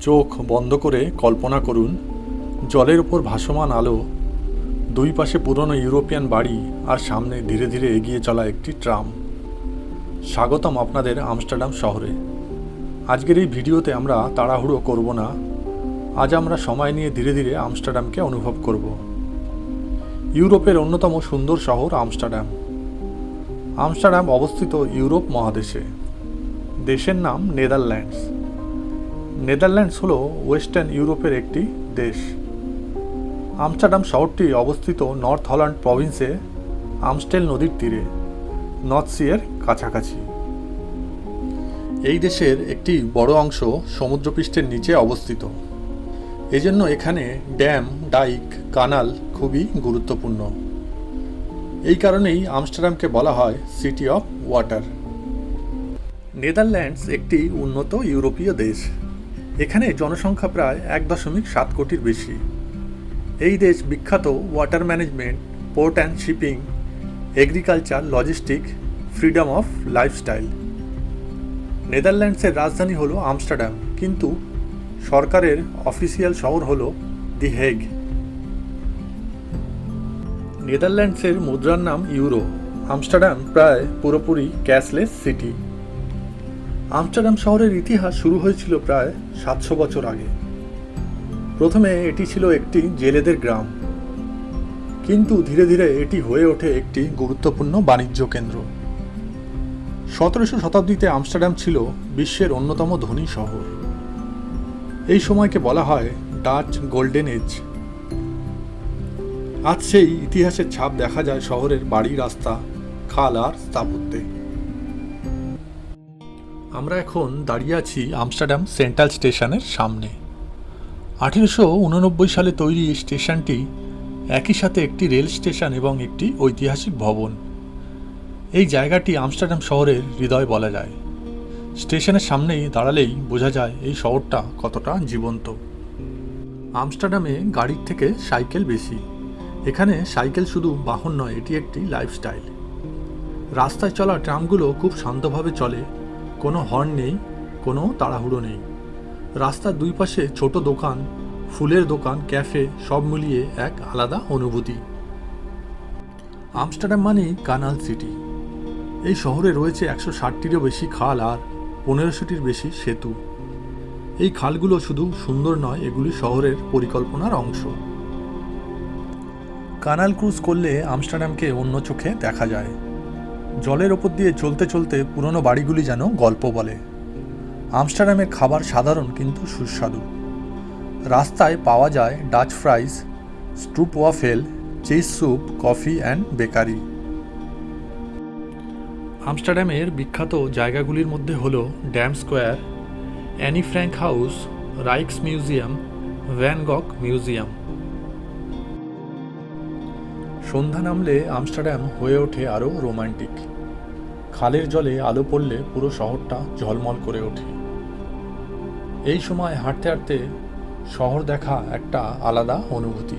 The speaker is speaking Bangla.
চোখ বন্ধ করে কল্পনা করুন, জলের ওপর ভাসমান আলো, দুই পাশে পুরনো ইউরোপিয়ান বাড়ি আর সামনে ধীরে ধীরে এগিয়ে চলা একটি ট্রাম। স্বাগতম আপনাদের আমস্টারডাম শহরে। আজকের এই ভিডিওতে আমরা তাড়াহুড়ো করব না। আজ আমরা সময় নিয়ে ধীরে ধীরে আমস্টারডামকে অনুভব করব। ইউরোপের অন্যতম সুন্দর শহর আমস্টারডাম। আমস্টারডাম অবস্থিত ইউরোপ মহাদেশে। দেশের নাম নেদারল্যান্ডস। নেদারল্যান্ডস হল ওয়েস্টার্ন ইউরোপের একটি দেশ। আমস্টারডাম শহরটি অবস্থিত নর্থ হল্যান্ড প্রভিন্সে আমস্টেল নদীর তীরে, নর্থ সি এর কাছাকাছি। এই দেশের একটি বড় অংশ সমুদ্রপৃষ্ঠের নিচে অবস্থিত। এজন্য এখানে ড্যাম, ডাইক, কানাল খুবই গুরুত্বপূর্ণ। এই কারণেই আমস্টারডামকে বলা হয় সিটি অফ ওয়াটার। নেদারল্যান্ডস একটি উন্নত ইউরোপীয় দেশ। এখানে জনসংখ্যা প্রায় 1.7 কোটির বেশি। এই দেশ বিখ্যাত water management, port and shipping, agriculture, logistic, freedom of lifestyle. নেদারল্যান্ডসের রাজধানী হলো আমস্টারডাম, কিন্তু সরকারের অফিসিয়াল শহর হলো দি হেগ। নেদারল্যান্ডসের মুদ্রার নাম ইউরো। আমস্টারডাম প্রায় পুরোপুরি ক্যাশলেস সিটি। আমস্টারডাম শহরের ইতিহাস শুরু হয়েছিল প্রায় 700 বছর আগে। প্রথমে এটি ছিল একটি জেলেদের গ্রাম, কিন্তু ধীরে ধীরে এটি হয়ে ওঠে একটি গুরুত্বপূর্ণ বাণিজ্য কেন্দ্র। 17শো শতাব্দীতে আমস্টারডাম ছিল বিশ্বের অন্যতম ধনী শহর। এই সময়কে বলা হয় ডাচ গোল্ডেন এজ। আজ সেই ইতিহাসের ছাপ দেখা যায় শহরের বাড়ি, রাস্তা, খাল আর স্থাপত্যে। আমরা এখন দাঁড়িয়ে আছি আমস্টারডাম সেন্ট্রাল স্টেশনের সামনে। 1889 সালে তৈরি এই স্টেশনটি একই সাথে একটি রেল স্টেশন এবং একটি ঐতিহাসিক ভবন। এই জায়গাটি আমস্টারডাম শহরের হৃদয় বলা যায়। স্টেশনের সামনেই দাঁড়ালেই বোঝা যায় এই শহরটা কতটা জীবন্ত। আমস্টারডামে গাড়ির থেকে সাইকেল বেশি। এখানে সাইকেল শুধু বাহন নয়, এটি একটি লাইফস্টাইল। রাস্তায় চলা ট্রামগুলো খুব শান্তভাবে চলে, কোনো হর্ন নেই, কোনো তাড়াহুড়ো নেই। রাস্তার দুই পাশে ছোট দোকান, ফুলের দোকান, ক্যাফে, সব মিলিয়ে এক আলাদা অনুভূতি। আমস্টারডাম মানেই কানাল সিটি। এই শহরে রয়েছে 160টিরও বেশি খাল আর 1500টির বেশি সেতু। এই খালগুলো শুধু সুন্দর নয়, এগুলি শহরের পরিকল্পনার অংশ। কানাল ক্রুজ করলে আমস্টারডামকে অন্য চোখে দেখা যায়। জলের ওপর দিয়ে চলতে চলতে পুরনো বাড়িগুলি যেন গল্প বলে। আমস্টারডামের খাবার সাধারণ কিন্তু সুস্বাদু। রাস্তায় পাওয়া যায় Dutch fries, stroop waffle, cheese soup, coffee and bakery. আমস্টারডামের বিখ্যাত জায়গাগুলির মধ্যে হল Dam Square, Anne Frank House, Rijksmuseum, Van Gogh museum. সন্ধ্যা নামলে আমস্টারডাম হয়ে ওঠে আরও রোমান্টিক। খালের জলে আলো পড়লে পুরো শহরটা ঝলমল করে ওঠে। এই সময় হাঁটতে হাঁটতে শহর দেখা একটা আলাদা অনুভূতি।